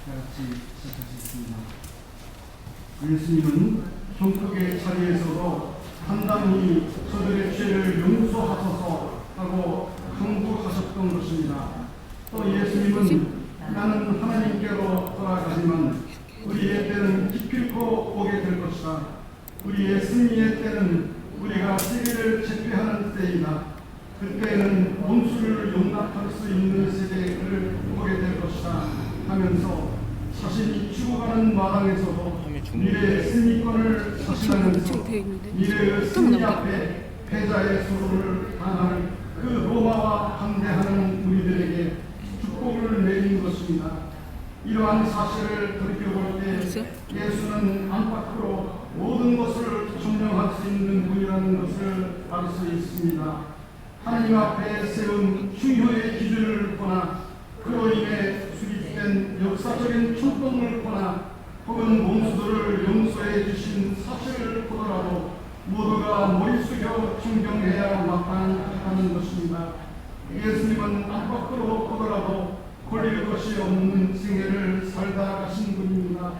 같이 시작하겠습니다. 예수님은 종국의 자리에서도 당당히 저들의 죄를 용서하소서 하고 강구하셨던 것입니다. 또 예수님은 나는 하나님께로 돌아가지만 우리의 때는 기필코 오게 될 것이다. 우리의 승리의 때는 우리가 세계를 제패하는 때이다. 그때는 원수를 용납할 수 있는 세대를 보게 될 것이다 하면서 자신이 죽어가는 마당에서도 미래의 승리권을 자신하면서 미래의 승리 앞에 패자의 수로를 당하는 그 로마와 반대하는 우리들에게 축복을 내린 것입니다. 이러한 사실을 돌이켜볼 때 예수는 안팎으로 모든 것을 증명할 수 있는 분이라는 것을 알 수 있습니다. 하나님 앞에 세운 중요의 기준을 보나 그로 인해 수립된 역사적인 충동을 보나 혹은 원수들을 용서해 주신 사실을 보더라도 모두가 머리 숙여 존경해야 마땅하다는 것입니다. 예수님은 안팎으로 보더라도 걸릴 것이 없는 생애를 살다 가신 분입니다.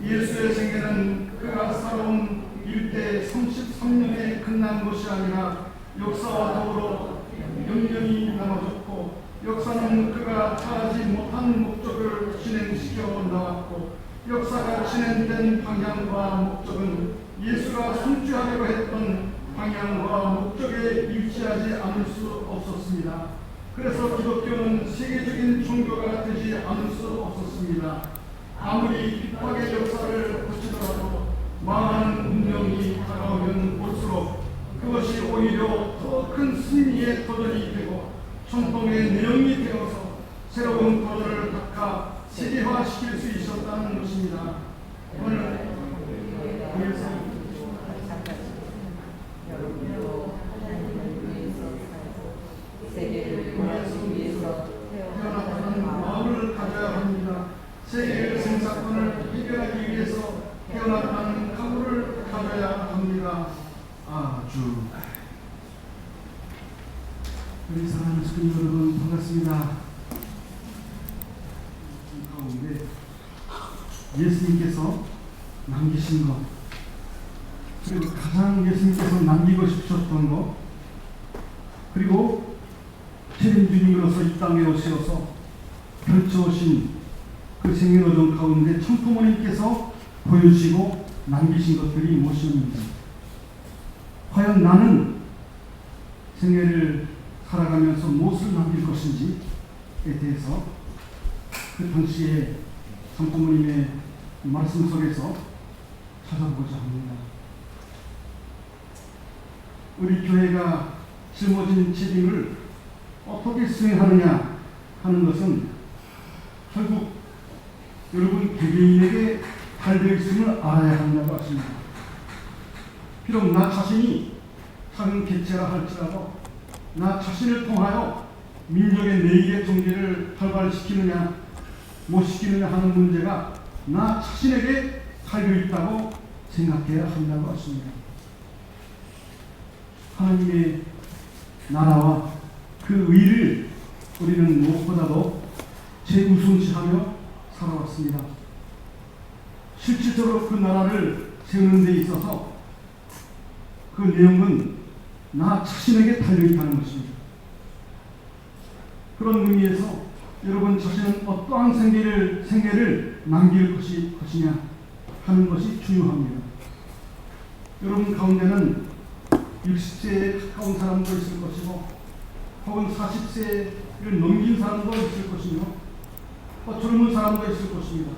예수의 생애는 그가 살아온 일대 33년에 끝난 것이 아니라 역사와 더불어 영영이 남아졌고 역사는 그가 차지 못한 목적을 진행시켜 나왔고 역사가 진행된 방향과 목적은 예수가 성취하려고 했던 방향과 목적에 일치하지 않을 수 없었습니다. 그래서 기독교는 세계적인 종교가 되지 않을 수 없었습니다. 아무리 핍박의 역사를 거치더라도 망하는 운명이 다가오면 올수록 그것이 오히려 더 큰 승리의 도전이 되고 전통의 내용이 되어서 새로운 도전을 닦아 세계화시킬 수 있었다는 것입니다. 오늘 세계를 위해서 태어났다는 마음을 가져야 합니다. 세계의 생사권을 해결하기 위해서 태어났다는 각오를 가져야 합니다. 아주 우리 사랑하는 주님 여러분 반갑습니다. 가운데 예수님께서 남기신 것 그리고 가장 예수님께서 남기고 싶으셨던 것 그리고 책임 주님으로서 이 땅에 오셔서 펼쳐오신 그 생애노동 가운데 천부모님께서 보여주시고 남기신 것들이 무엇이었는지 과연 나는 생애를 살아가면서 무엇을 남길 것인지에 대해서 그 당시에 성부모님의 말씀 속에서 찾아보고자 합니다. 우리 교회가 짊어진 책임을 어떻게 수행하느냐 하는 것은 결국 여러분 개개인에게 달려 있음을 알아야 한다고 하십니다. 비록 나 자신이 작은 개체라 할지라도 나 자신을 통하여 민족의 내일의 통계를 발발시키느냐 못 시키느냐 하는 문제가 나 자신에게 달려 있다고 생각해야 한다고 하십니다. 하나님의 나라와 그 의를 우리는 무엇보다도 최우선시하며 살아왔습니다. 실질적으로 그 나라를 세우는 데 있어서 그 내용은 나 자신에게 달려있다는 것입니다. 그런 의미에서 여러분 자신은 어떠한 생애를 남길 것이냐 하는 것이 중요합니다. 여러분 가운데는 60세에 가까운 사람도 있을 것이고 혹은 40세를 넘긴 사람도 있을 것이며 또 젊은 사람도 있을 것입니다.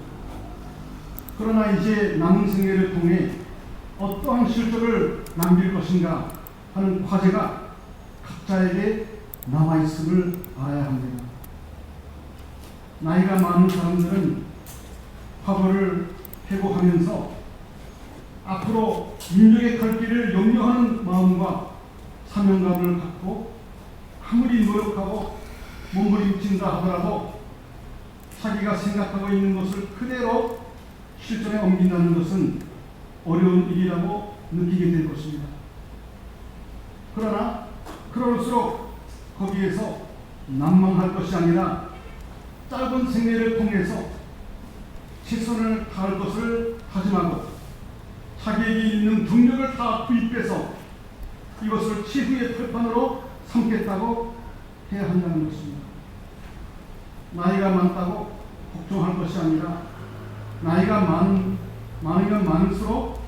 그러나 이제 남은 생애를 통해 어떠한 실적을 남길 것인가 하는 과제가 각자에게 남아있음을 알아야 합니다. 나이가 많은 사람들은 과거를 회고하면서 앞으로 민족의 갈 길을 염려하는 마음과 사명감을 갖고 아무리 노력하고 몸부림친다 하더라도 자기가 생각하고 있는 것을 그대로 실전에 옮긴다는 것은 어려운 일이라고 느끼게 될 것입니다. 그러나 그럴수록 거기에서 난망할 것이 아니라 짧은 생애를 통해서 최선을 다할 것을 다짐하고 자기에게 있는 능력을 다 투입해서 이것을 최후의 발판으로 삼겠다고 해야 한다는 것입니다. 나이가 많다고 걱정할 것이 아니라 나이가 많으면 많을수록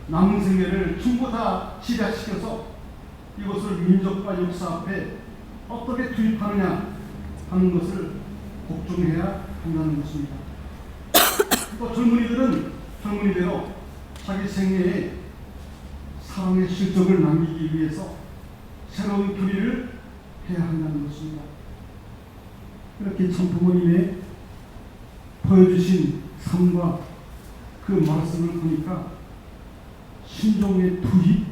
남은 생애를 전부 다 집약시켜서 이것을 민족과 역사 앞에 어떻게 투입하느냐 하는 것을 걱정해야 한다는 것입니다. 또 젊은이들은 젊은이대로 자기 생애에 사랑의 실적을 남기기 위해서 새로운 교리를 해야 한다는 것입니다. 이렇게 참 부모님의 보여주신 삶과 그 말씀을 보니까 신종의 투입,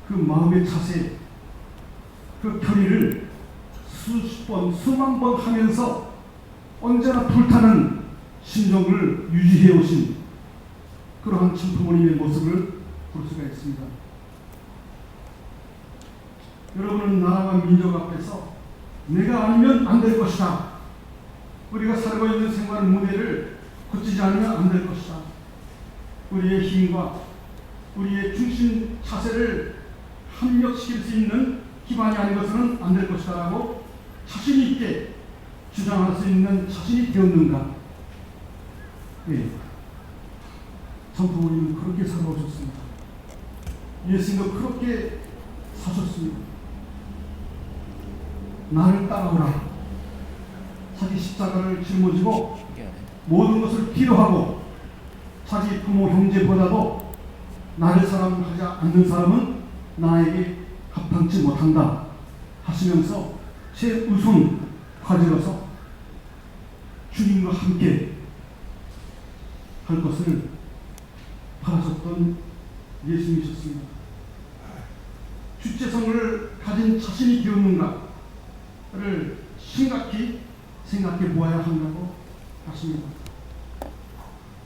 그 마음의 자세, 그 교리를 수십 번, 수만 번 하면서 언제나 불타는 신종을 유지해 오신 그러한 참 부모님의 모습을 볼 수가 있습니다. 여러분은 나라와 민족 앞에서 내가 아니면 안 될 것이다. 우리가 살고 있는 생활 모델을 고치지 않으면 안 될 것이다. 우리의 힘과 우리의 중심 자세를 합력시킬 수 있는 기반이 아닌 것은 안 될 것이다 라고 자신 있게 주장할 수 있는 자신이 되었는가? 네. 참 부모님은 그렇게 살아오셨습니다. 예수님도 그렇게 사셨습니다. 나를 따라오라. 자기 십자가를 짊어지고 모든 것을 필요하고 자기 부모 형제보다도 나를 사랑하지 않는 사람은 나에게 합당치 못한다 하시면서 최우선 과제로서 주님과 함께 할 것을 바라셨던 예수님이셨습니다. 주체성을 가진 자신이 되었는가를 심각히 생각해 보아야 한다고 하십니다.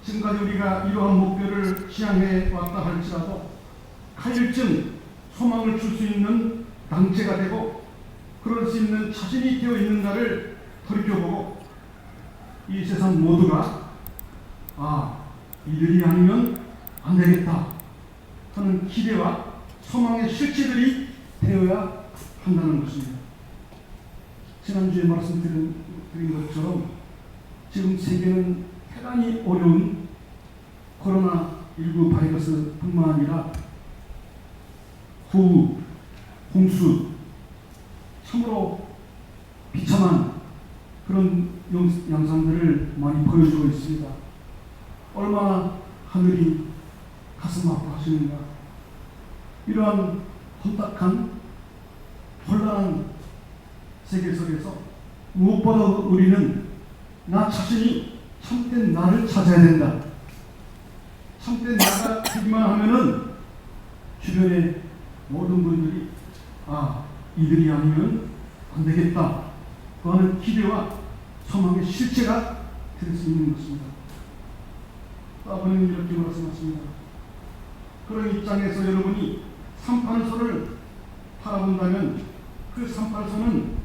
지금까지 우리가 이러한 목표를 지향해 왔다 할지라도 가일쯤 소망을 줄 수 있는 당체가 되고 그럴 수 있는 자신이 되어 있는가를 돌이켜보고 이 세상 모두가 이들이 아니면 안 되겠다 하는 기대와 소망의 실체들이 되어야 한다는 것입니다. 지난주에 말씀드린 것처럼 지금 세계는 대단히 어려운 코로나19 바이러스뿐만 아니라 호우, 홍수, 참으로 비참한 그런 양상들을 많이 보여주고 있습니다. 얼마나 하늘이 가슴 아파하시는가. 이러한 혼탁한 혼란한 세계 속에서 무엇보다 우리는 나 자신이 참된 나를 찾아야 된다. 참된 나가 되기만 하면은 주변의 모든 분들이 이들이 아니면 안 되겠다 하는 기대와 소망의 실체가 될 수 있는 것입니다. 아버님 이렇게 말씀하십니다. 그런 입장에서 여러분이 38선을 바라본다면 그 38선은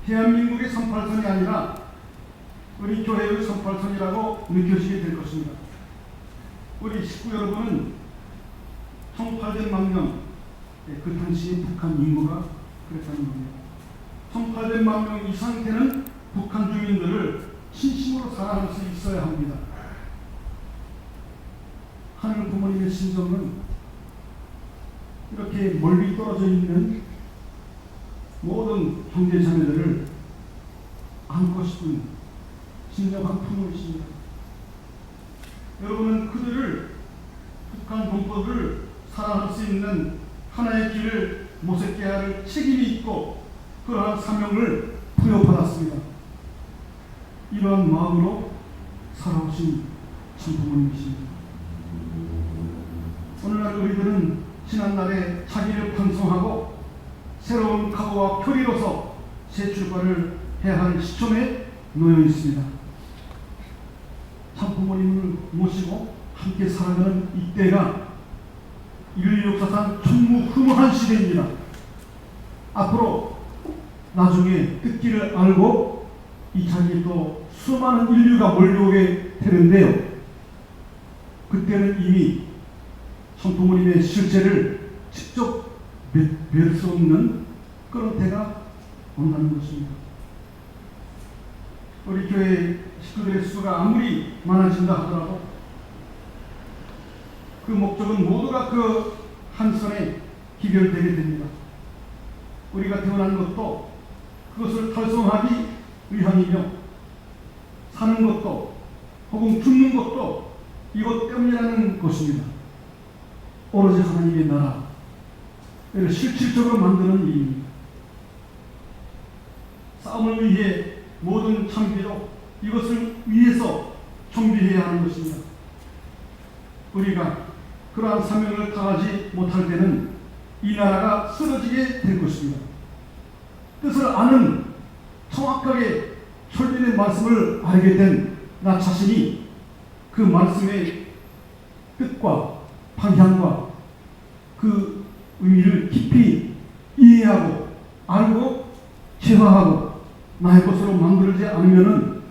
대한민국의 38선이 아니라 우리 교회의 38선이라고 느껴지게 될 것입니다. 우리 식구 여러분은 1800만 명, 그 당시 북한 인구가 그랬다는 겁니다. 1800만 명 이상 되는 북한 주민들을 진심으로 사랑할 수 있어야 합니다. 하늘 부모님의 심정은 이렇게 멀리 떨어져 있는 모든 형제 자매들을 안고 싶은 진정한 부모이십니다. 여러분은 그들을 북한 동포들을 사랑할 수 있는 하나의 길을 모색해야 할 책임이 있고 그러한 사명을 부여받았습니다. 이러한 마음으로 살아오신 참 부모님이십니다. 오늘날 우리들은 지난날에 자기를 반성하고 새로운 각오와 표리로서 새 출발을 해야 할 시점에 놓여 있습니다. 참 부모님을 모시고 함께 살아가는 이때가 인류 역사상 전무후무한 시대입니다. 앞으로 나중에 뜻기를 알고 이 자리에 또 수많은 인류가 몰려오게 되는데요. 그때는 이미 성부모님의 실체를 직접 뵐 수 없는 그런 때가 온다는 것입니다. 우리 교회 식구들의 수가 아무리 많아진다 하더라도 그 목적은 모두가 그 한 선에 기별되게 됩니다. 우리가 태어난 것도 그것을 달성하기 위함이며 사는 것도 혹은 죽는 것도 이것 때문이라는 것입니다. 오로지 하나님의 나라를 실질적으로 만드는 일입니다. 싸움을 위해 모든 장비로 이것을 위해서 준비해야 하는 것입니다. 우리가 그러한 사명을 다하지 못할 때는 이 나라가 쓰러지게 될 것입니다. 뜻을 아는 정확하게 철빈의 말씀을 알게 된 나 자신이 그 말씀의 뜻과 방향과 그 의미를 깊이 이해하고 알고 체화하고 나의 것으로 만들지 않으면은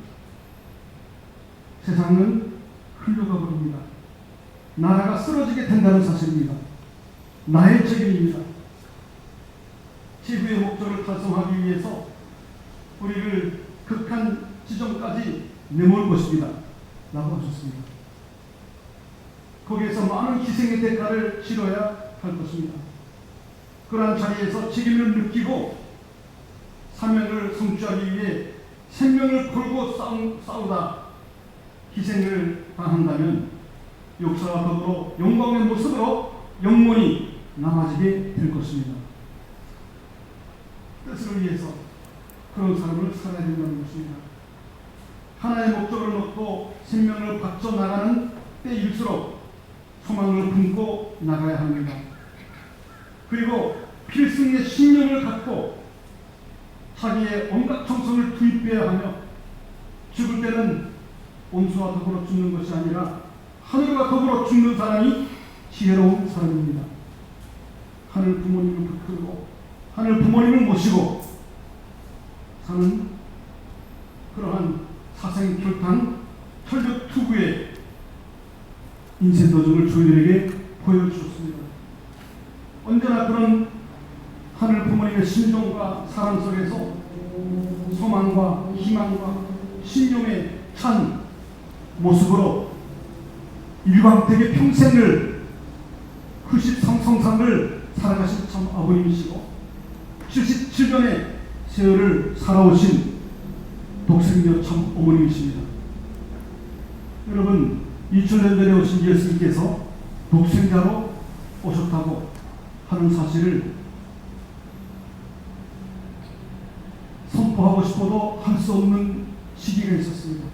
세상은 흘러가 버립니다. 나라가 쓰러지게 된다는 사실입니다. 나의 책임입니다. 지구의 목적을 달성하기 위해서 우리를 극한 지점까지 내몰 것입니다. 라고 하셨습니다. 거기에서 많은 희생의 대가를 치러야 할 것입니다. 그러한 자리에서 책임을 느끼고 사명을 성취하기 위해 생명을 걸고 싸우다 희생을 당한다면 역사와 더불어 영광의 모습으로 영원히 남아지게 될 것입니다. 뜻을 위해서 그런 삶을 살아야 된다는 것입니다. 하나의 목적을 놓고 생명을 바쳐 나가는 때일수록 소망을 품고 나가야 합니다. 그리고 필승의 신념을 갖고 자기의 온갖 정성을 투입해야 하며 죽을 때는 온수와 더불어 죽는 것이 아니라 하늘과 더불어 죽는 사람이 지혜로운 사람입니다. 하늘 부모님을 붙들고 하늘 부모님을 모시고 사는 그러한 사생결탄 철벽투구의 인생 도전을 저희들에게 보여주셨습니다. 언제나 그런 하늘 부모님의 심정과 사랑 속에서 소망과 희망과 신용에 찬 모습으로 일광되게 평생을 93성상을 살아가신 참 아버님이시고 77년의 세월을 살아오신 독생녀 참 어머님이십니다. 여러분 2000년 전에 오신 예수님께서 독생자로 오셨다고 하는 사실을 선포하고 싶어도 할 수 없는 시기가 있었습니다.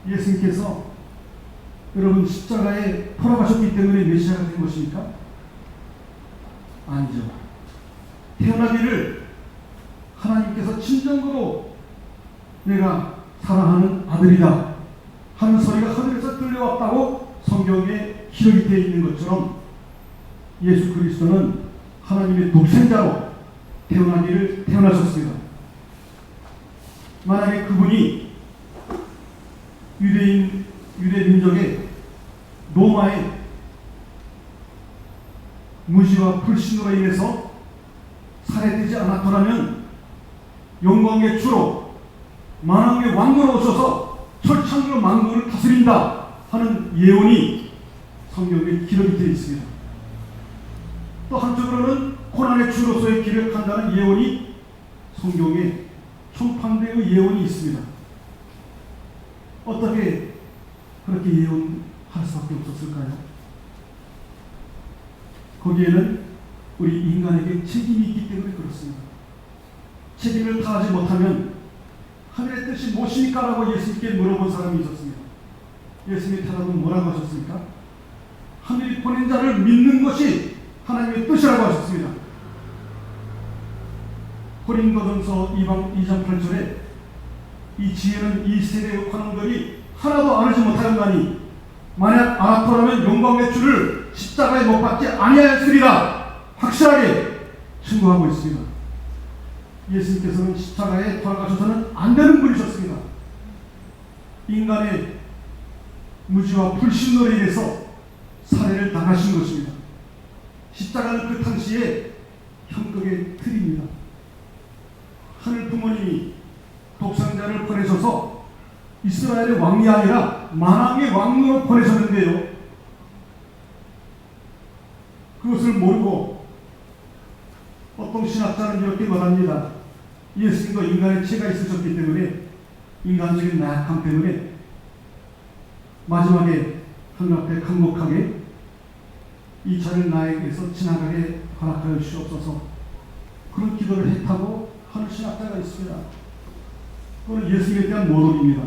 예수님께서 여러분 십자가에 돌아가셨기 때문에 메시아가 된 것입니까? 아니죠. 태어나기를 하나님께서 진정으로 내가 사랑하는 아들이다 하는 소리가 하늘에서 들려왔다고 성경에 기록이 되어 있는 것처럼 예수 그리스도는 하나님의 독생자로 태어나셨습니다. 만약에 그분이 유대 민족의 로마의 무시와 불신으로 인해서 살해되지 않았더라면 영광의 주로 만왕의 왕으로 오셔서 철창으로 만국을 다스린다 하는 예언이 성경에 기록이 되어 있습니다. 또 한쪽으로는 고난의 주로서의 기록한다는 예언이 성경에 총판대의 예언이 있습니다. 어떻게 그렇게 예언할 수밖에 없었을까요? 거기에는 우리 인간에게 책임이 있기 때문에 그렇습니다. 책임을 다하지 못하면 하늘의 뜻이 무엇입니까? 라고 예수님께 물어본 사람이 있었습니다. 예수님이 대답은 뭐라고 하셨습니까? 하늘이 보낸 자를 믿는 것이 하나님의 뜻이라고 하셨습니다. 고린도전서 2장 8절에 이 지혜는 이 세대의 관원들이 하나도 알지 못하였나니 만약 알았더라면 영광의 주를 십자가에 못 박지 아니하였으리라 확실하게 증거하고 있습니다. 예수님께서는 십자가에 돌아가셔서는 안 되는 분이셨습니다. 인간의 무지와 불신으로 인해서 살해를 당하신 것입니다. 십자가는 그 당시에 형극의 틀입니다. 하늘 부모님이 독생자를 보내셔서 이스라엘의 왕이 아니라 만왕의 왕으로 보내셨는데요. 그것을 모르고 어떤 신학자는 이렇게 말합니다. 예수님도 인간의 체가 있으셨기 때문에, 인간적인 나약함 때문에 마지막에 하늘 앞에 간곡하게 이 자를 나에게서 지나가게 허락하여 주시옵소서, 그런 기도를 했다고 하는 신학자가 있습니다. 그건 예수님에 대한 모독입니다.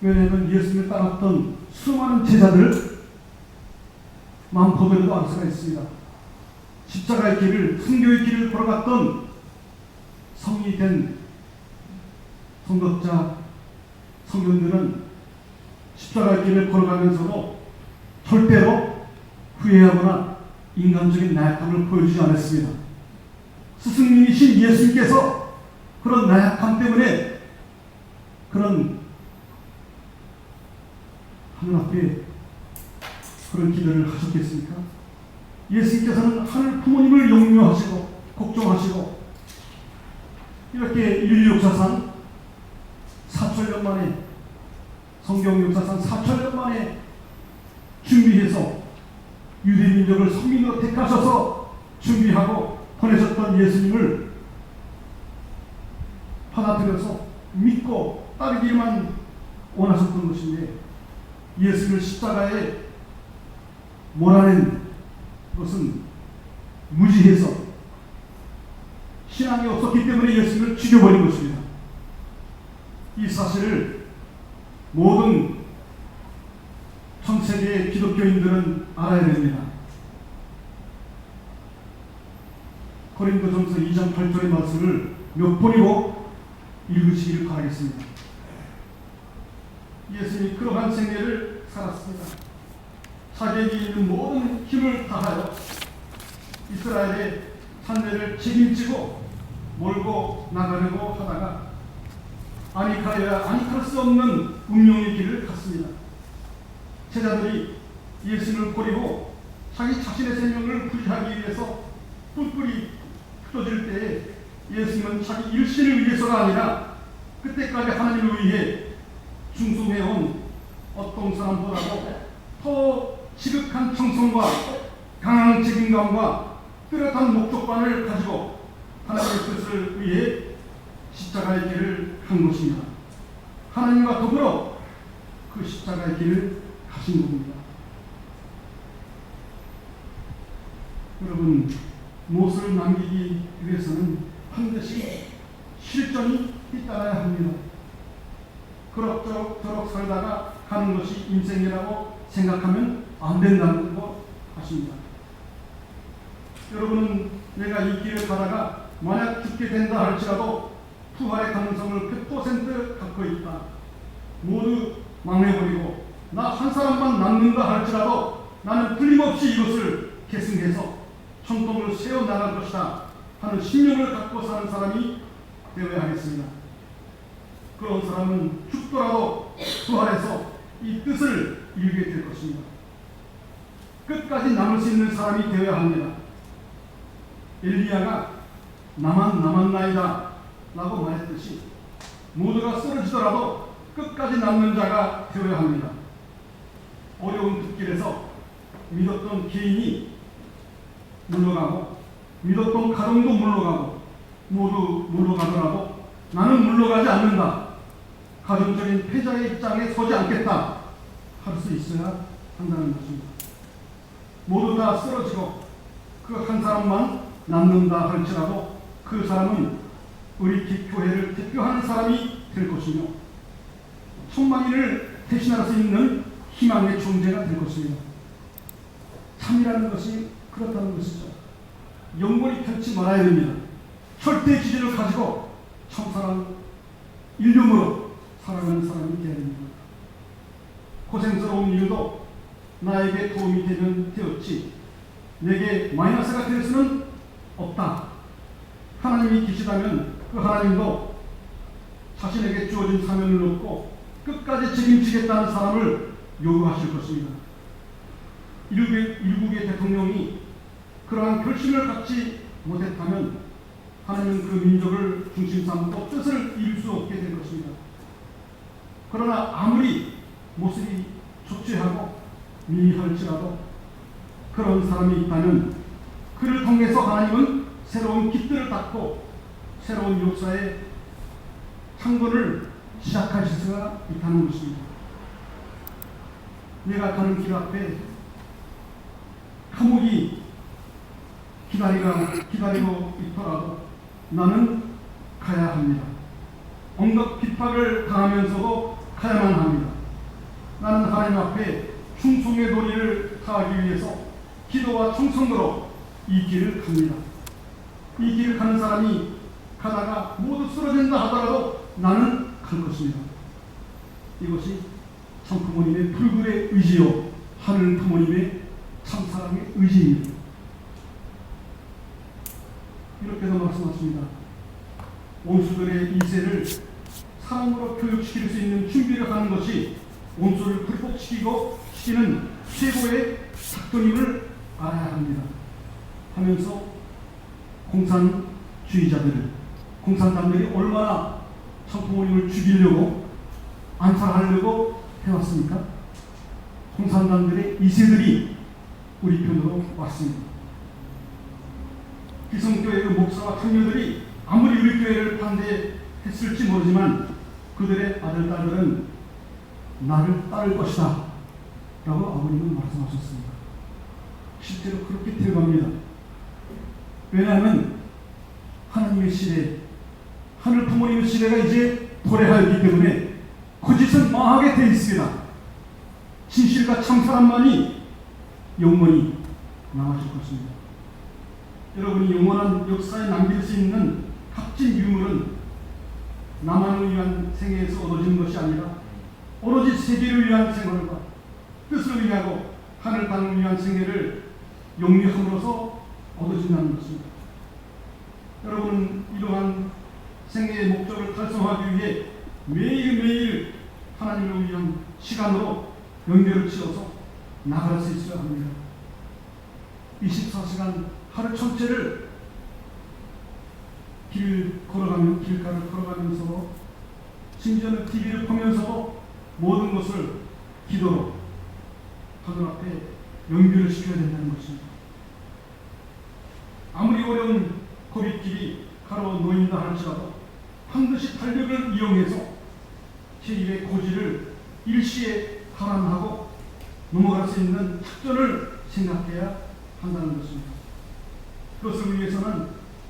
왜냐하면 예수님을 따랐던 수많은 제자들 마음고대로도 알 수가 있습니다. 십자가의 길을, 순교의 길을 걸어갔던 성이 된 성덕자, 성경들은 십자가의 길을 걸어가면서도 절대로 후회하거나 인간적인 나약함을 보여주지 않았습니다. 스승님이신 예수님께서 그런 나약함 때문에 그런 하늘 앞에 그런 기도를 하셨겠습니까? 예수님께서는 하늘 부모님을 용려하시고 걱정하시고 이렇게 인류 역사상 4천년 만에, 성경 역사상 4천년 만에 준비해서 유대민족을 성민으로 택하셔서 준비하고 보내셨던 예수님을 받아들여서 믿고 따르기만 원하셨던 것인데, 예수를 십자가에 몰아낸 것은 무지해서 신앙이 없었기 때문에 예수를 죽여버린 것입니다. 이 사실을 모든 전 세계의 기독교인들은 알아야 됩니다. 고린도전서 2장 8절의 말씀을 몇 번이고 읽으시기를 바라겠습니다. 예수님이 그러한 생애를 살았습니다. 자기에게 있는 모든 힘을 다하여 이스라엘의 산대를 책임지고 몰고 나가려고 하다가 아니카야 아니할 수 없는 운명의 길을 갔습니다. 제자들이 예수님을 버리고 자기 자신의 생명을 구제하기 위해서 뿔뿔이 흩어질 때에 예수님은 자기 일신을 위해서가 아니라 그때까지 하나님을 위해 중송해온 어떤 사람보다도 더 지극한 청성과 강한 책임감과 뚜렷한 목적관을 가지고 하나님의 뜻을 위해 십자가의 길을 간 것입니다. 하나님과 더불어 그 십자가의 길을 가신 겁니다. 여러분, 무엇을 남기기 위해서는 반드시 실전이 잇따라야 합니다. 그럭저럭 살다가 가는 것이 인생이라고 생각하면 안 된다는 거 아십니다. 여러분은 내가 이 길을 가다가 만약 죽게 된다 할지라도 부활의 가능성을 100% 갖고 있다, 모두 망해버리고 나 한 사람만 남는다 할지라도 나는 틀림없이 이것을 계승해서 천통을 세워나갈 것이다 하는 신념을 갖고 사는 사람이 되어야 하겠습니다. 그런 사람은 죽더라도 부활해서 이 뜻을 이루게 될 것입니다. 끝까지 남을 수 있는 사람이 되어야 합니다. 엘리야가 나만 남았나이다 라고 말했듯이 모두가 쓰러지더라도 끝까지 남는 자가 되어야 합니다. 어려운 뒷길에서 믿었던 개인이 물러가고 믿었던 가정도 물러가고 모두 물러가더라도 나는 물러가지 않는다, 가정적인 패자의 입장에 서지 않겠다 할 수 있어야 한다는 것입니다. 모두 다 쓰러지고 그 한 사람만 남는다 할지라도 그 사람은 우리 교회를 대표하는 사람이 될 것이며 천만인을 대신할 수 있는 희망의 존재가 될 것입니다. 참이라는 것이 그렇다는 것이죠. 영원히 펼치 말아야 됩니다. 절대 기준을 가지고 참사랑 일념으로 살아가는 사람이 되어야 됩니다. 고생스러운 일도 나에게 도움이 되면 되었지, 내게 마이너스가 될 수는 없다. 하나님이 계시다면 그 하나님도 자신에게 주어진 사명을 놓고 끝까지 책임지겠다는 사람을 요구하실 것입니다. 일국의 대통령이 그러한 결심을 갖지 못했다면 하나님은 그 민족을 중심 삼고 뜻을 이룰 수 없게 될 것입니다. 그러나 아무리 모습이 초췌하고 미미할지라도 그런 사람이 있다면 그를 통해서 하나님은 새로운 깃들을 닫고 새로운 역사의 창문을 시작하실 수가 있다는 것입니다. 내가 가는 길 앞에 감옥이 기다리고 있더라도 나는 가야 합니다. 온갖 핍박을 당하면서도 가야만 합니다. 나는 하나님 앞에 충성의 도리를 다하기 위해서 기도와 충성으로 이 길을 갑니다. 이 길을 가는 사람이 가다가 모두 쓰러진다 하더라도 나는 갈 것입니다. 이것이 참 부모님의 불굴의 의지요 하늘 부모님의 참사랑의 의지입니다. 이렇게도 말씀하십니다. 온수들의 이세를 사람으로 교육시킬 수 있는 준비를 하는 것이 온수를 극복시키는 최고의 작전임을 알아야 합니다. 하면서 공산당들이 얼마나 참부모님을 죽이려고 안살하려고 해왔습니까? 공산당들의 이세들이 우리 편으로 왔습니다. 기성교회의 목사와 청년들이 아무리 우리 교회를 반대했을지 모르지만 그들의 아들, 딸들은 나를 따를 것이다 라고 아버님은 말씀하셨습니다. 실제로 그렇게 되어갑니다. 왜냐하면 하나님의 시대, 하늘 부모님의 시대가 이제 도래하였기 때문에 거짓은 망하게 되어 있습니다. 진실과 참사람만이 영원히 남아질 것입니다. 여러분이 영원한 역사에 남길 수 있는 값진 유물은 나만을 위한 생애에서 얻어지는 것이 아니라 오로지 세계를 위한 생활과 뜻을 위하고 하늘 땅을 위한 생애를 영위함으로써 얻어진다는 것입니다. 여러분은 이러한 생애의 목적을 달성하기 위해 매일매일 하나님을 위한 시간으로 연결을 지어서 나갈 수 있어야 합니다. 24시간 하루 전체를 길가를 걸어가면서 심지어는 TV를 보면서도 모든 것을 기도로 하늘 앞에 연결을 시켜야 된다는 것입니다. 아무리 어려운 고립길이 가로 놓인다 할지라도 반드시 달력을 이용해서 제1의 고지를 일시에 har안하고 넘어갈 수 있는 작전을 생각해야 한다는 것입니다. 그것을 위해서는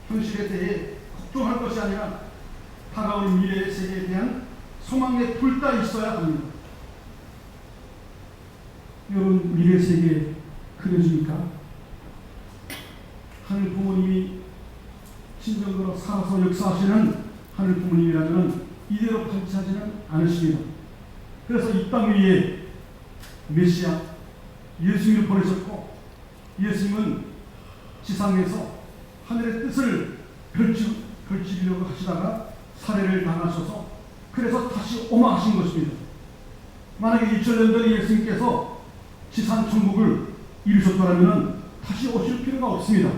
현실에 대해 걱정할 것이 아니라 다가올 미래의 세계에 대한 소망에 불타 있어야 합니다. 여러분, 미래 세계 그려집니까? 하늘 부모님이 진정으로 살아서 역사하시는 하늘 부모님이라면 이대로 발치하지는 않으십니다. 그래서 이 땅 위에 메시아 예수님을 보내셨고, 예수님은 지상에서 하늘의 뜻을 펼치려고 하시다가 살해를 당하셔서 그래서 다시 오마하신 것입니다. 만약에 2000년 전에 예수님께서 지상 천국을 이루셨더라면 다시 오실 필요가 없습니다.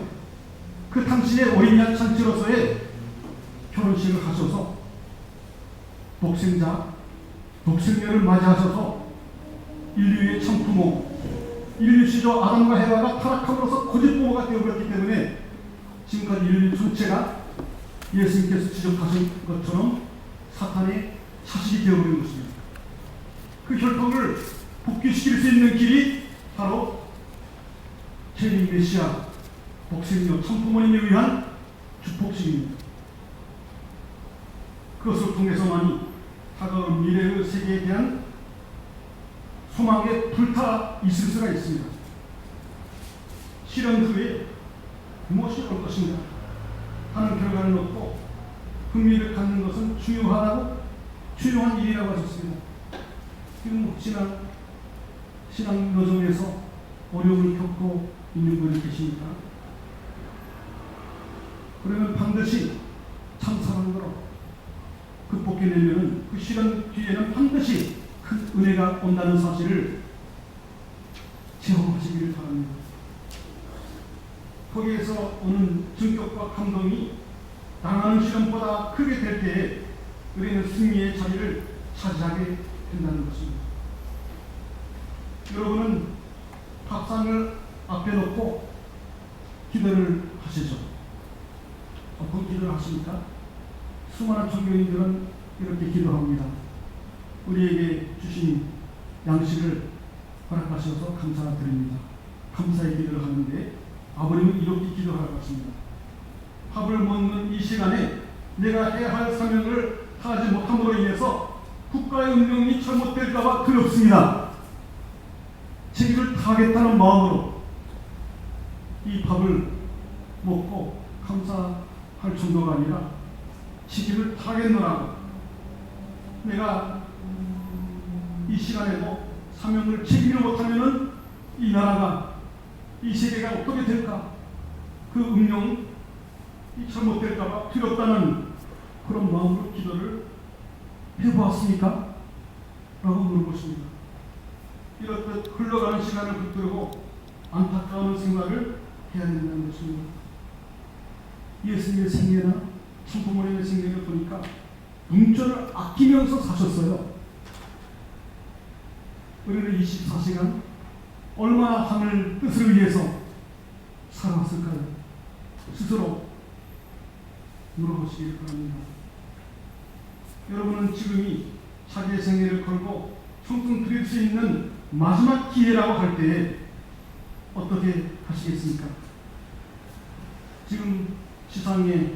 그 당신의 어린 양 잔치로서의 결혼식을 하셔서 독생녀를 맞이하셔서 인류의 참부모, 인류 시조 아담과 헤바가 타락함으로써 거짓부모가 되어버렸기 때문에 지금까지 인류 전체가 예수님께서 지적하신 것처럼 사탄의 자식이 되어버린 것입니다. 그 혈통을 복귀시킬 수 있는 길이 바로 재림 메시아 독생녀 참부모님을 위한 축복식입니다. 그것을 통해서만이 다가올 미래의 세계에 대한 소망에 불타 있을 수가 있습니다. 실현 후에 무엇이 올 것인가 하는 결과를 얻고 흥미를 갖는 것은 중요한 일이라고 하셨습니다. 지금 혹시나 신앙 여정에서 어려움을 겪고 있는 분이 계십니까? 그러면 반드시 참 사랑으로 극복해내면 그 시련 뒤에는 반드시 큰 은혜가 온다는 사실을 체험하시기를 바랍니다. 거기에서 오는 증격과 감동이 당하는 시련보다 크게 될 때에 우리는 승리의 자리를 차지하게 된다는 것입니다. 여러분은 밥상을 앞에 놓고 기도를 하시죠. 어떤 기도를 하십니까? 수많은 종교인들은 이렇게 기도합니다. 우리에게 주신 양식을 허락하셔서 감사드립니다. 감사의 기도를 하는데 아버님은 이렇게 기도하라고 하십니다. 밥을 먹는 이 시간에 내가 해야 할 사명을 다하지 못함으로 인해서 국가의 운명이 잘못될까봐 두렵습니다. 책임을 다하겠다는 마음으로 이 밥을 먹고 감사할 정도가 아니라 책임을 다하겠노라고, 내가 이 시간에도 사명을 책임을 못하면은 이 나라가, 이 세계가 어떻게 될까, 그 운명이 잘못될까봐 두렵다는 그런 마음으로 기도를 해보았습니까? 라고 물어보십니다. 이렇듯 흘러가는 시간을 붙들고 안타까운 생활을 해야 된다는 것입니다. 예수님의 생애나 천부모님의 생애를 보니까 용돈을 아끼면서 사셨어요. 우리는 24시간 얼마나 하늘 뜻을 위해서 살아왔을까요? 스스로 물어보시기 바랍니다. 여러분은 지금이 자기의 생애를 걸고 청춘 드릴 수 있는 마지막 기회라고 할 때에 어떻게 하시겠습니까? 지금 지상에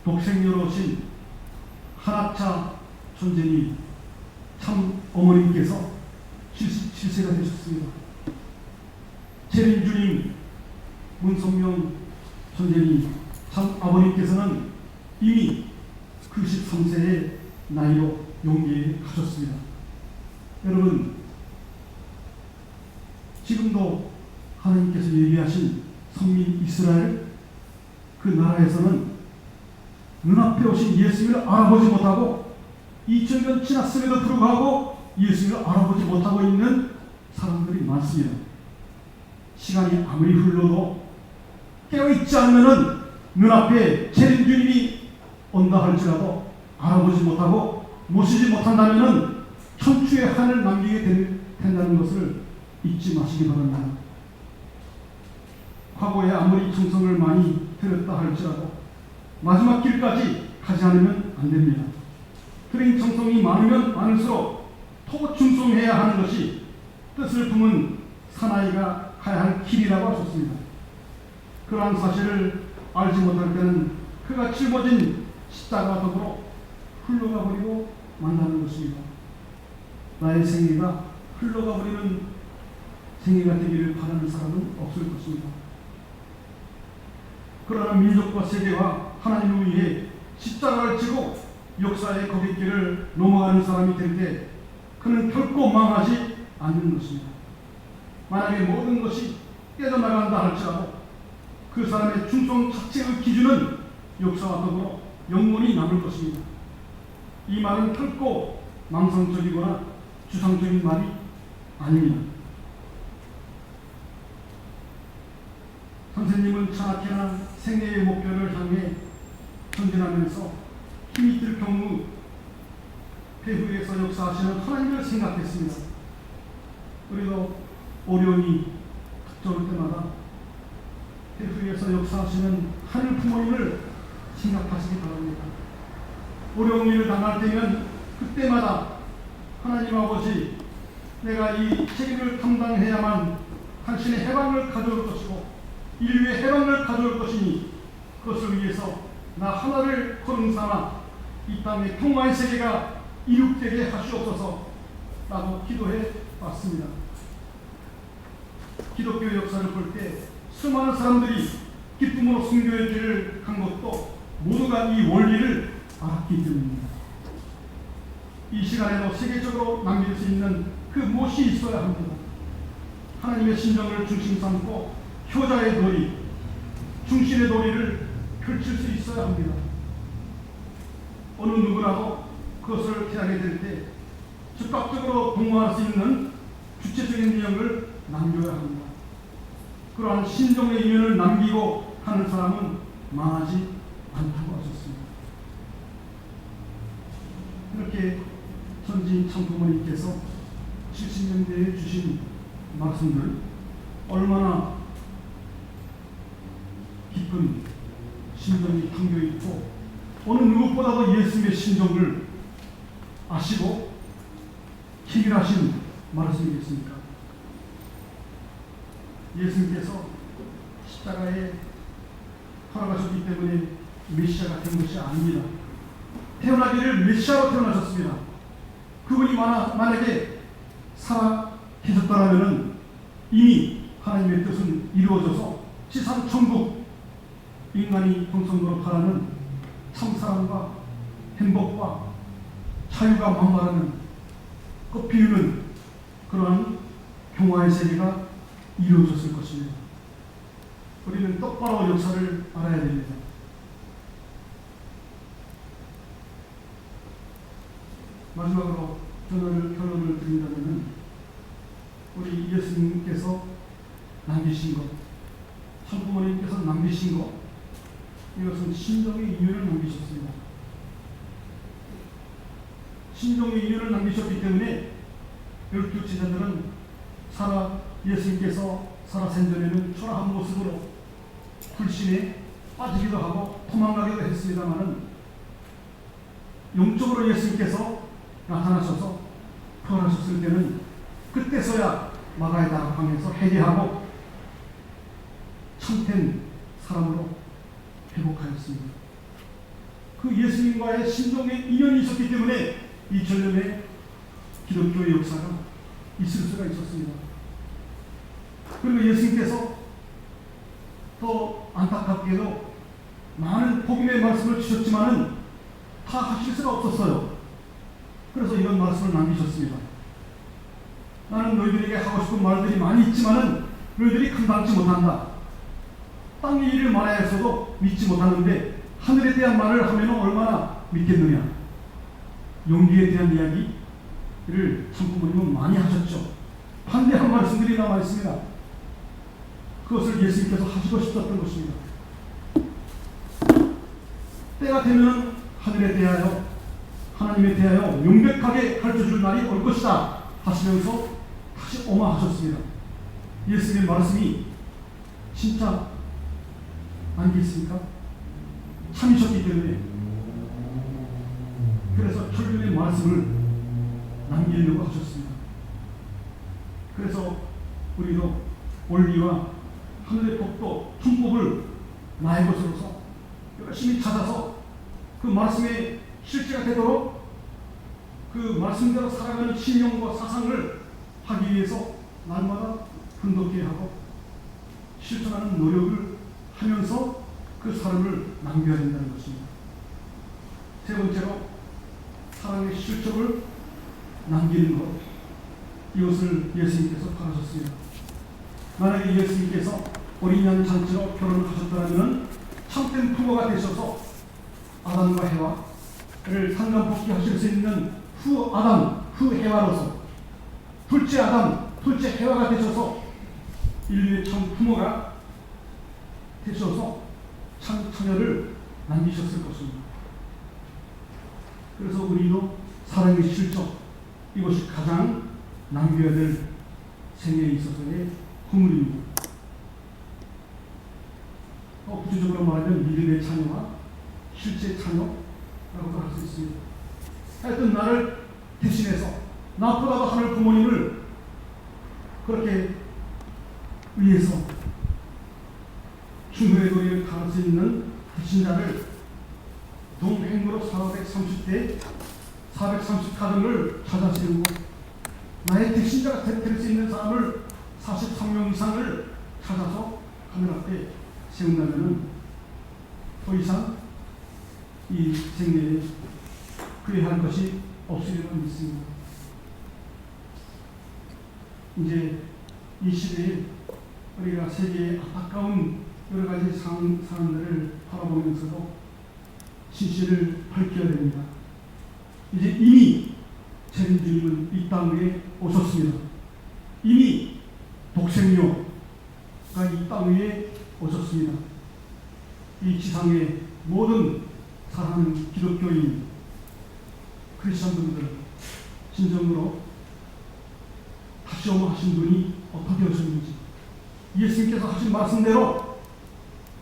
독생녀로 오신 한학자 존재님 참 어머님께서 77세가 되셨습니다. 재림주님 문성명 존재님 참 아버님께서는 이미 93세의 나이로 용기에 가셨습니다. 여러분, 지금도 하나님께서 예비하신 선민 이스라엘, 그 나라에서는 눈앞에 오신 예수님을 알아보지 못하고 2000년 지났음에도 불구하고 예수님을 알아보지 못하고 있는 사람들이 많습니다. 시간이 아무리 흘러도 깨어있지 않으면 눈앞에 재림주님이 온다 할지라도 알아보지 못하고 모시지 못한다면 천추의 한을 남기게 된다는 것을 잊지 마시기 바랍니다. 과거에 아무리 충성을 많이 드렸다 할지라도 마지막 길까지 가지 않으면 안 됩니다. 그러니 충성이 많으면 많을수록 더 충성해야 하는 것이 뜻을 품은 사나이가 가야 할 길이라고 하셨습니다. 그러한 사실을 알지 못할 때는 그가 짊어진 십자가와 더불어 흘러가 버리고 만나는 것입니다. 나의 생애가 흘러가 버리는 생애가 되기를 바라는 사람은 없을 것입니다. 그러나 민족과 세계와 하나님을 위해 십자가를 지고 역사의 거깃길을 넘어가는 사람이 될 때 그는 결코 망하지 않는 것입니다. 만약에 모든 것이 깨져나간다 할지라도 그 사람의 충성 자체의 기준은 역사와 더불어 영원히 남을 것입니다. 이 말은 결코 망상적이거나 주상적인 말이 아닙니다. 선생님은 차악히나 생애의 목표를 향해 전진하면서 힘이 들 경우 배후에서 역사하시는 하나님을 생각했습니다. 우리도 어려움이 닥쳐올 때마다 배후에서 역사하시는 하늘 부모님을 생각하시기 바랍니다. 어려운 일을 당할 때면 그때마다 하나님 아버지, 내가 이 책임을 감당해야만 당신의 해방을 가져올 것이고 인류의 해방을 가져올 것이니 그것을 위해서 나 하나를 거듭삼아 이 땅의 평화의 세계가 이룩되게 하시옵소서 라고 기도해 왔습니다. 기독교 역사를 볼 때 수많은 사람들이 기쁨으로 순교의 길을 간 것도 모두가 이 원리를 알았기 때문입니다. 이 시간에도 세계적으로 남길 수 있는 그 무엇이 있어야 합니다. 하나님의 심정을 중심 삼고 효자의 도리, 중심의 도리를 펼칠 수 있어야 합니다. 어느 누구라도 그것을 피하게 될 때 즉각적으로 동화할 수 있는 주체적인 인연을 남겨야 합니다. 그러한 신종의 인연을 남기고 하는 사람은 망하지 않다고 하셨습니다. 이렇게 천지 참부모님께서 70년대에 주신 말씀들 얼마나 깊은 심정이 담겨 있고 어느 누구보다도 예수님의 심정을 아시고 기밀하신 말씀이겠습니까? 예수님께서 십자가에 돌아가셨기 때문에 메시아가 된 것이 아닙니다. 태어나기를 메시아로 태어나셨습니다. 그분이 만약에 살아 계셨더라면 이미 하나님의 뜻은 이루어져서 지상 천국 인간이 동성으로 가라는 참사랑과 행복과 자유가 만발하는 꽃피우는 그러한 평화의 세계가 이루어졌을 것입니다. 우리는 똑바로 역사를 알아야 됩니다. 마지막으로 결론을 드린다면 우리 예수님께서 남기신 것, 성부모님께서 남기신 것, 이것은 신정의 인연을 남기셨습니다. 신정의 인연을 남기셨기 때문에 12 제자들은 예수님께서 살아생전에는 초라한 모습으로 불신에 빠지기도 하고 도망가기도 했습니다마는 영적으로 예수님께서 나타나셔서 부활하셨을 때는 그때서야 마가에다가 방에서 회개하고 참된 사람으로 회복하였습니다. 그 예수님과의 신종의 인연이 있었기 때문에 이 전염의 기독교의 역사가 있을 수가 있었습니다. 그리고 예수님께서 또 안타깝게도 많은 복음의 말씀을 주셨지만은 다 하실 수가 없었어요. 그래서 이런 말씀을 남기셨습니다. 나는 너희들에게 하고 싶은 말들이 많이 있지만은 너희들이 감당치 못한다. 땅의 일을 말해야 했어도 믿지 못하는데 하늘에 대한 말을 하면 얼마나 믿겠느냐. 용기에 대한 이야기를 성부모님은 많이 하셨죠. 반대한 말씀들이 남아 있습니다. 그것을 예수님께서 하시고 싶었던 것입니다. 때가 되면 하늘에 대하여 하나님에 대하여 명백하게 가르쳐줄 날이 올 것이다 하시면서 다시 엄화하셨습니다. 예수님의 말씀이 진짜 아니겠습니까? 참이셨기 때문에. 그래서 철저의 말씀을 남기려고 하셨습니다. 그래서 우리도 원리와 하늘의 법도 충법을 나의 것으로서 열심히 찾아서 그 말씀의 실제가 되도록 그 말씀대로 살아가는 신념과 사상을 하기 위해서 날마다奮闘케 하고 실천하는 노력을 하면서 그 삶을 남겨야 된다는 것입니다. 세 번째로 사랑의 실적을 남기는 것, 이것을 예수님께서 바라셨습니다. 만약에 예수님께서 어린 양 잔치로 결혼을 하셨더라면 참된 부모가 되셔서 아담과 해와를 상관복귀하실 수 있는 후 아담, 후 해와로서 둘째 아담, 둘째 해와가 되셔서 인류의 참 부모가 되셔서 참 처녀를 남기셨을 것입니다. 그래서 우리도 사랑의 실적, 이것이 가장 남겨야 될 생애에 있어서의 후물입니다. 구체적으로 말하면 믿음의 자녀와 실제 자녀라고도 할 수 있습니다. 하여튼 나를 대신해서 나보다도 하늘 부모님을 그렇게 위해서 충분의 도리를 다할 수 있는 대신자를 동행으로 430대 430가정을 찾아 세우고 나의 대신자가 될 수 있는 사람을 43명 이상을 찾아서 하늘 앞에 세운다면 더 이상 이 생애에 후회할 것이 없으리라 믿습니다. 이제 이 시대에 우리가 세계의 안타까운 여러 가지 상황들을 바라보고 바라보면서도 진실을 밝혀야 됩니다. 이제 이미 재림 주님은 이 땅에 오셨습니다. 이미 독생녀가 이 땅 위에 오셨습니다. 이 지상의 모든 사랑하는 기독교인 크리스천분들 진정으로 다시 오면 하신 분이 어떻게 오셨는지, 예수님께서 하신 말씀대로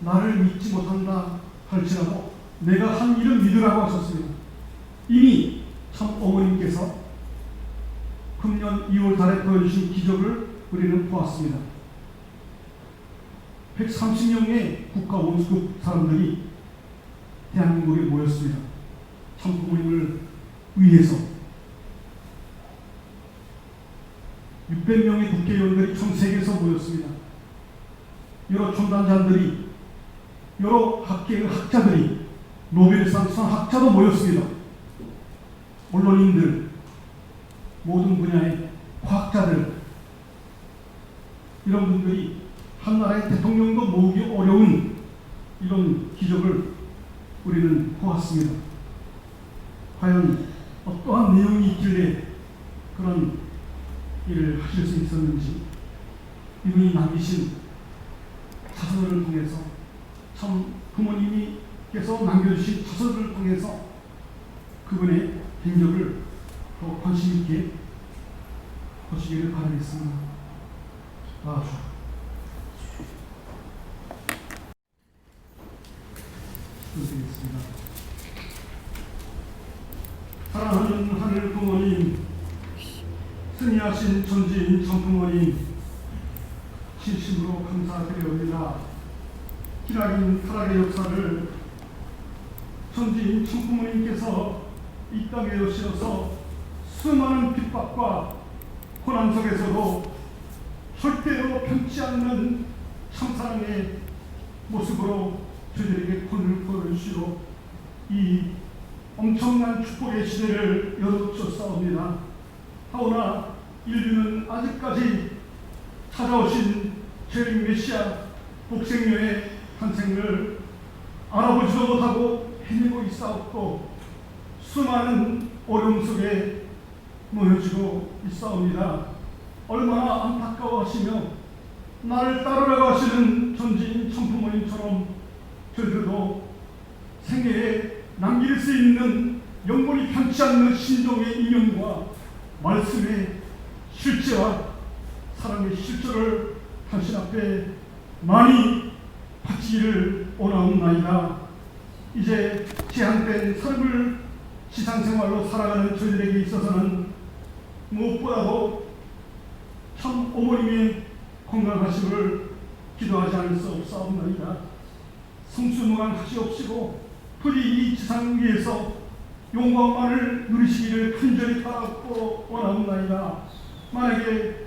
나를 믿지 못한다 할지라도 내가 한 일은 믿으라고 하셨습니다. 이미 참 어머님께서 금년 2월 달에 보여주신 기적을 우리는 보았습니다. 130명의 국가 원수국 사람들이 대한민국에 모였습니다. 참 부모님을 위해서 600명의 국회의원들이 전 세계에서 모였습니다. 여러 첨단자들이, 여러 학계의 학자들이, 노벨상 수상학자도 모였습니다. 언론인들, 모든 분야의 과학자들, 이런 분들이 한 나라의 대통령도 모으기 어려운 이런 기적을 우리는 보았습니다. 과연 어떠한 내용이 있길래 그런 일을 하실 수 있었는지, 이분이 남기신 자서를 통해서, 참 부모님께서 남겨주신 자서를 통해서 그분의 행적을 더 관심 있게 보시기를 바라겠습니다. 기도드리겠습니다. 사랑하는 하늘 부모님, 승리하신 전지인 전부모님, 진심으로 감사드립니다. 기나긴 타락의 역사를 전지인 전부모님께서 이 땅에 오셔서 수많은 핍박과 고난 속에서도 절대로 변치 않는 참사랑의 모습으로 저희들에게 권을 보여주시고 이 엄청난 축복의 시대를 열어주셨사옵니다. 하오나 인류는 아직까지 찾아오신 재림 메시아 독생녀의 탄생을 알아보지도 못하고 헤매고 있사옵고 수많은 어려움 속에 놓여지고 있사옵니다. 얼마나 안타까워하시며 나를 따르라고 하시는 전지인 천부모님처럼 저희들도 생애에 남길 수 있는 영원히 변치 않는 신종의 인연과 말씀의 실제와 사랑의 실제를 당신 앞에 많이 바치기를 원하옵나이다. 이제 제한된 삶을 지상생활로 살아가는 저희들에게 있어서는 무엇보다도 참 어머님의 건강하심을 기도하지 않을 수 없사옵나이다. 성수무강하시옵시고 부디 이 지상 위에서 영광만을 누리시기를 간절히 바라고 원하옵나이다. 만약에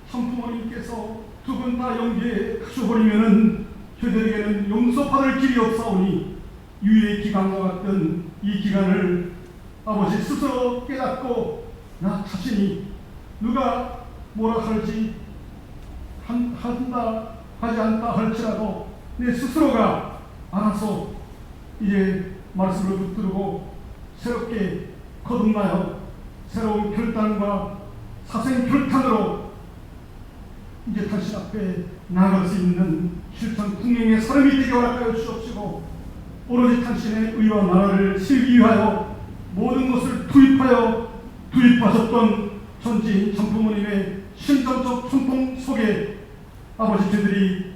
참 부모님께서 두 분 다 영계에 가셔버리면은 저희들에게는 용서받을 길이 없사오니 유예의 기간과 같은 이 기간을 아버지 스스로 깨닫고 나 자신이 누가 뭐라 할지 한다 하지 않다 할지라도 내 스스로가 알아서 이제 말씀을 붙들고 새롭게 거듭나요. 새로운 결단과 사생 결단으로 이제 당신 앞에 나아갈 수 있는 실천 풍경의 사람이 되게 허락하여 주옵시고 오로지 당신의 의와 나라를 세우기 위하여 모든 것을 투입하셨던 전지인 전부모님의 신정적 전통 속에 아버지 저희들이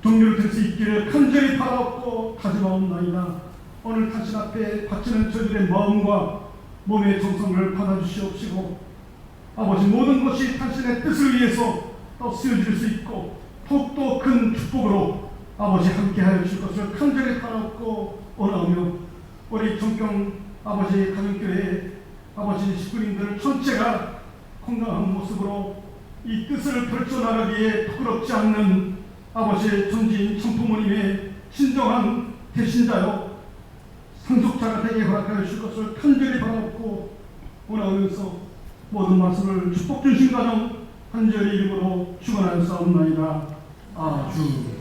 종료를 될 수 있기를 간절히 바라옵고 다짐하옵나이다. 오늘 당신 앞에 바치는 저희들의 마음과 몸의 정성을 받아주시옵시고 아버지 모든 것이 당신의 뜻을 위해서 또 쓰여질 수 있고 더욱더 큰 축복으로 아버지 함께하여 주실 것을 간절히 바라옵고 원하오며 우리 정경 아버지 가정교회 아버지 식구님들 전체가 건강한 모습으로 이 뜻을 펼쳐나가기에 부끄럽지 않는 아버지의 전지인 천부모님의 진정한 대신자요 상속자가 되게 허락하여 주실 것을 간절히 바라옵고 원하면서 모든 말씀을 축복 주신 가정 간절히 이름으로 축원하여 싸움나이다. 아주